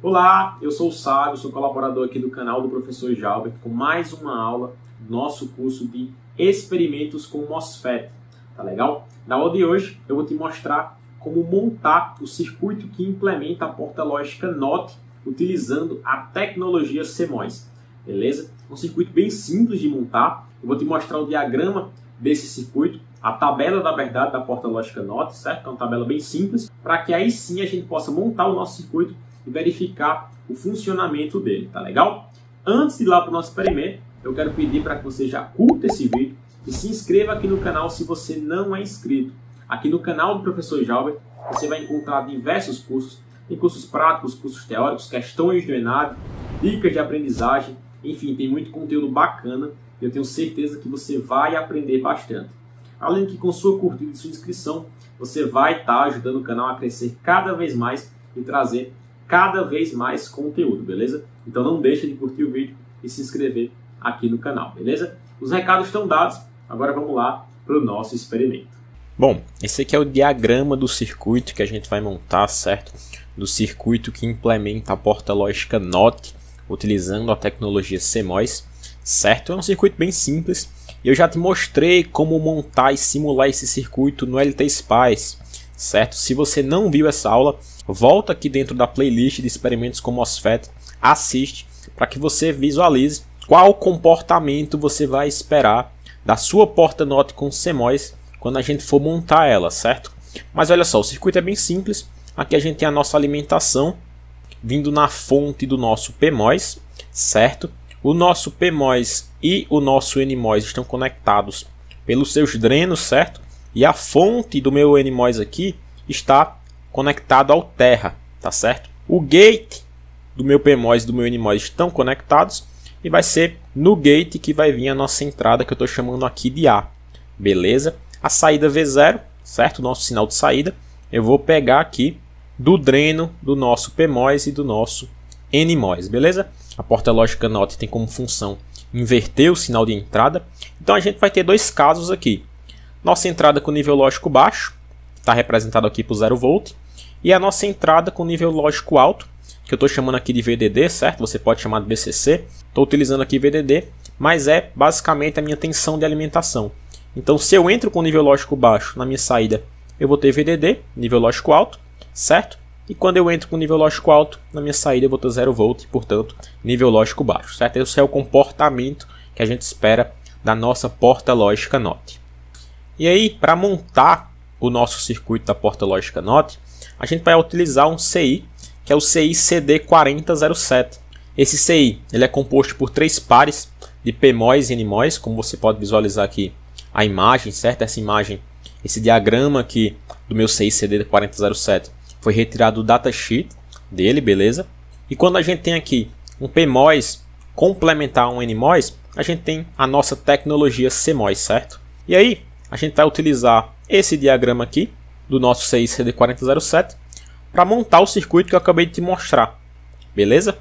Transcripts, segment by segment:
Olá, eu sou o Sávio, sou colaborador aqui do canal do professor Jalbert com mais uma aula do nosso curso de experimentos com MOSFET, tá legal? Na aula de hoje eu vou te mostrar como montar o circuito que implementa a porta lógica NOT utilizando a tecnologia CMOS, beleza? Um circuito bem simples de montar, eu vou te mostrar o diagrama desse circuito, a tabela da verdade da porta lógica NOT, certo? É uma tabela bem simples, para que aí sim a gente possa montar o nosso circuito e verificar o funcionamento dele, tá legal? Antes de ir lá para o nosso experimento, eu quero pedir para que você já curta esse vídeo e se inscreva aqui no canal se você não é inscrito. Aqui no canal do professor Jalbert você vai encontrar diversos cursos, tem cursos práticos, cursos teóricos, questões do ENAD, dicas de aprendizagem, enfim, tem muito conteúdo bacana e eu tenho certeza que você vai aprender bastante. Além de que com sua curtida e sua inscrição, você vai estar ajudando o canal a crescer cada vez mais e trazer cada vez mais conteúdo, beleza? Então não deixa de curtir o vídeo e se inscrever aqui no canal, beleza? Os recados estão dados, agora vamos lá para o nosso experimento. Bom, esse aqui é o diagrama do circuito que a gente vai montar, certo? Do circuito que implementa a porta lógica NOT, utilizando a tecnologia CMOS, certo? É um circuito bem simples. Eu já te mostrei como montar e simular esse circuito no LTSpice, certo? Se você não viu essa aula, volta aqui dentro da playlist de experimentos com MOSFET, assiste para que você visualize qual comportamento você vai esperar da sua porta NOT com CMOS quando a gente for montar ela, certo? Mas olha só, o circuito é bem simples. Aqui a gente tem a nossa alimentação vindo na fonte do nosso PMOS, certo? O nosso PMOS e o nosso NMOS estão conectados pelos seus drenos, certo? E a fonte do meu NMOS aqui está conectado ao terra, tá certo? O gate do meu PMOS e do meu NMOS estão conectados e vai ser no gate que vai vir a nossa entrada, que eu estou chamando aqui de A, beleza? A saída V0, certo? O nosso sinal de saída, eu vou pegar aqui do dreno do nosso PMOS e do nosso NMOS, beleza? A porta lógica NOT tem como função inverter o sinal de entrada. Então a gente vai ter dois casos aqui. Nossa entrada com nível lógico baixo, está representado aqui por 0 volt. E a nossa entrada com nível lógico alto, que eu estou chamando aqui de VDD, certo? Você pode chamar de BCC. Estou utilizando aqui VDD, mas é basicamente a minha tensão de alimentação. Então se eu entro com nível lógico baixo na minha saída, eu vou ter VDD, nível lógico alto, certo? E quando eu entro com nível lógico alto, na minha saída eu vou ter 0 volt, portanto, nível lógico baixo, certo? Esse é o comportamento que a gente espera da nossa porta lógica NOT. E aí, para montar o nosso circuito da porta lógica NOT, a gente vai utilizar um CI, que é o CI CD4007. Esse CI ele é composto por 3 pares de PMOS e NMOS, como você pode visualizar aqui a imagem, certo? Essa imagem, esse diagrama aqui do meu CI CD4007 foi retirado do datasheet dele, beleza? E quando a gente tem aqui um PMOS complementar a um NMOS, a gente tem a nossa tecnologia CMOS, certo? E aí, a gente vai utilizar esse diagrama aqui do nosso CI CD4007 para montar o circuito que eu acabei de te mostrar, beleza?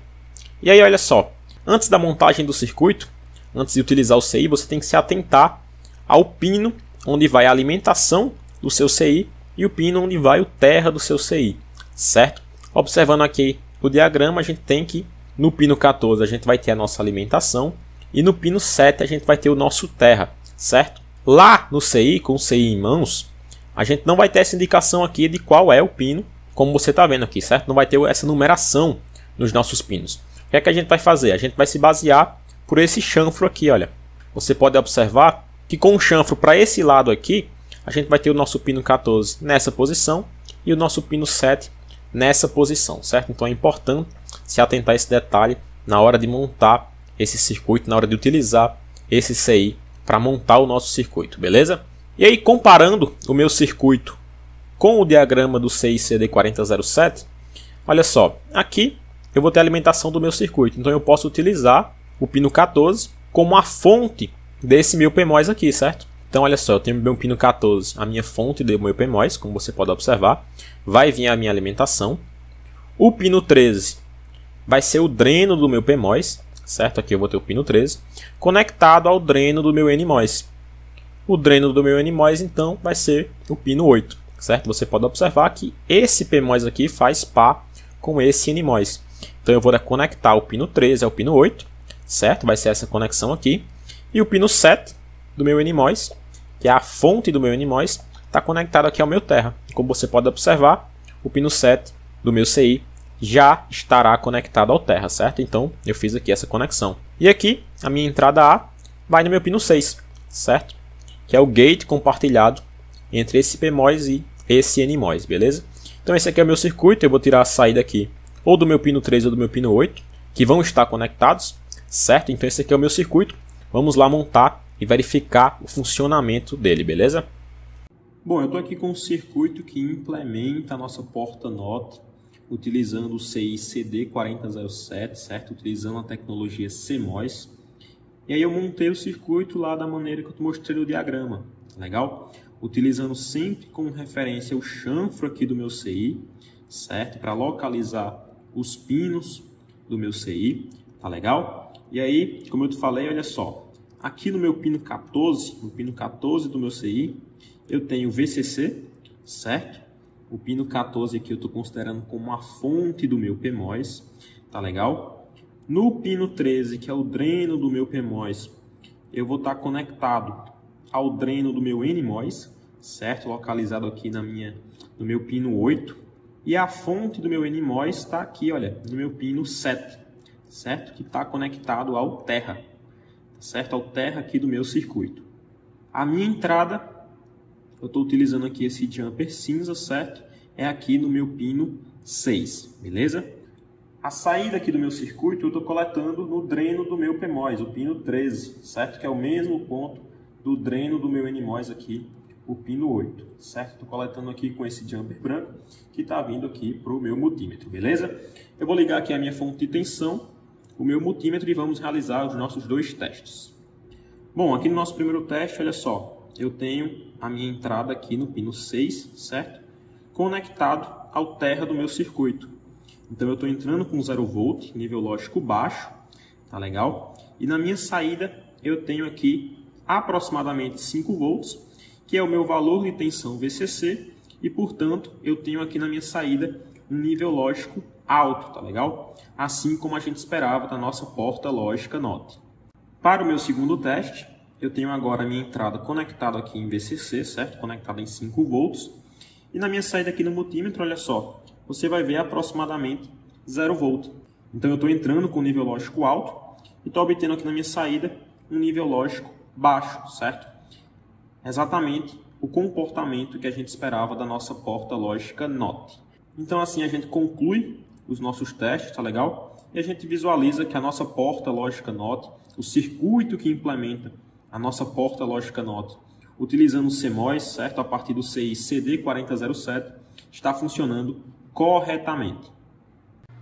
E aí, olha só, antes da montagem do circuito, antes de utilizar o CI, você tem que se atentar ao pino onde vai a alimentação do seu CI e o pino onde vai o terra do seu CI, certo? Observando aqui o diagrama, a gente tem que no pino 14 a gente vai ter a nossa alimentação e no pino 7 a gente vai ter o nosso terra, certo? Lá no CI, com o CI em mãos, a gente não vai ter essa indicação aqui de qual é o pino, como você está vendo aqui, certo? Não vai ter essa numeração nos nossos pinos. O que é que a gente vai fazer? A gente vai se basear por esse chanfro aqui, olha. Você pode observar que com o chanfro para esse lado aqui, a gente vai ter o nosso pino 14 nessa posição e o nosso pino 7 nessa posição, certo? Então é importante se atentar a esse detalhe na hora de montar esse circuito, na hora de utilizar esse CI para montar o nosso circuito, beleza? E aí, comparando o meu circuito com o diagrama do CI CD4007, olha só, aqui eu vou ter a alimentação do meu circuito, então eu posso utilizar o pino 14 como a fonte desse meu PMOS aqui, certo? Então olha só, eu tenho meu pino 14, a minha fonte do meu PMOS, como você pode observar, vai vir a minha alimentação. O pino 13 vai ser o dreno do meu PMOS, certo? Aqui eu vou ter o pino 13, conectado ao dreno do meu NMOS. O dreno do meu NMOS, então, vai ser o pino 8, certo? Você pode observar que esse PMOS aqui faz par com esse NMOS. Então eu vou conectar o pino 13 ao pino 8, certo? Vai ser essa conexão aqui. E o pino 7 do meu NMOS, que é a fonte do meu NMOS, está conectado aqui ao meu terra. Como você pode observar, o pino 7 do meu CI já estará conectado ao terra, certo? Então eu fiz aqui essa conexão. E aqui a minha entrada A vai no meu pino 6, certo? Que é o gate compartilhado entre esse PMOS e esse NMOS, beleza? Então esse aqui é o meu circuito, eu vou tirar a saída aqui ou do meu pino 3 ou do meu pino 8, que vão estar conectados, certo? Então esse aqui é o meu circuito. Vamos lá montar e verificar o funcionamento dele, beleza? Bom, eu estou aqui com um circuito que implementa a nossa porta NOT utilizando o CI CD4007, certo? Utilizando a tecnologia CMOS. E aí eu montei o circuito lá da maneira que eu te mostrei no diagrama, legal? Utilizando sempre como referência o chanfro aqui do meu CI, certo? Para localizar os pinos do meu CI, tá legal? E aí, como eu te falei, olha só. Aqui no meu pino 14, no pino 14 do meu CI, eu tenho VCC, certo? O pino 14 aqui eu estou considerando como a fonte do meu PMOS, tá legal? No pino 13, que é o dreno do meu PMOS, eu vou estar conectado ao dreno do meu NMOS, certo? Localizado aqui no meu pino 8. E a fonte do meu NMOS está aqui, olha, no meu pino 7, certo? Que está conectado ao terra, certo? Ao terra aqui do meu circuito. A minha entrada, eu estou utilizando aqui esse jumper cinza, certo? É aqui no meu pino 6, beleza? A saída aqui do meu circuito eu estou coletando no dreno do meu PMOS, o pino 13, certo? Que é o mesmo ponto do dreno do meu NMOS aqui, o pino 8, certo? Estou coletando aqui com esse jumper branco que está vindo aqui para o meu multímetro, beleza? Eu vou ligar aqui a minha fonte de tensão, o meu multímetro, e vamos realizar os nossos dois testes. Bom, aqui no nosso primeiro teste, olha só, eu tenho a minha entrada aqui no pino 6, certo? Conectado ao terra do meu circuito. Então eu estou entrando com 0 volt, nível lógico baixo, tá legal? E na minha saída eu tenho aqui aproximadamente 5 volts, que é o meu valor de tensão VCC, e portanto eu tenho aqui na minha saída um nível lógico alto, tá legal? Assim como a gente esperava da nossa porta lógica NOT. Para o meu segundo teste, eu tenho agora a minha entrada conectada aqui em VCC, certo? Conectada em 5 volts. E na minha saída aqui no multímetro, olha só, você vai ver aproximadamente 0 volt. Então eu estou entrando com nível lógico alto e estou obtendo aqui na minha saída um nível lógico baixo, certo? Exatamente o comportamento que a gente esperava da nossa porta lógica NOT. Então assim a gente conclui os nossos testes, tá legal? E a gente visualiza que a nossa porta lógica NOT, o circuito que implementa a nossa porta lógica NOT, utilizando o CMOS, certo? A partir do CI CD4007, está funcionando corretamente.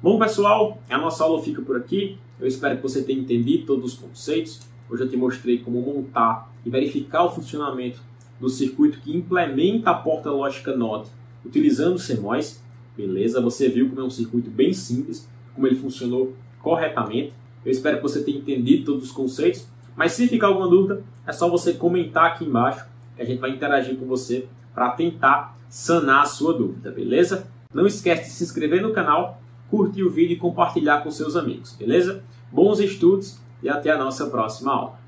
Bom, pessoal, a nossa aula fica por aqui. Eu espero que você tenha entendido todos os conceitos. Hoje eu te mostrei como montar e verificar o funcionamento do circuito que implementa a porta lógica NOT utilizando o CMOS. Beleza? Você viu como é um circuito bem simples, como ele funcionou corretamente. Eu espero que você tenha entendido todos os conceitos. Mas se ficar alguma dúvida, é só você comentar aqui embaixo que a gente vai interagir com você para tentar sanar a sua dúvida, beleza? Não esquece de se inscrever no canal, curtir o vídeo e compartilhar com seus amigos, beleza? Bons estudos e até a nossa próxima aula.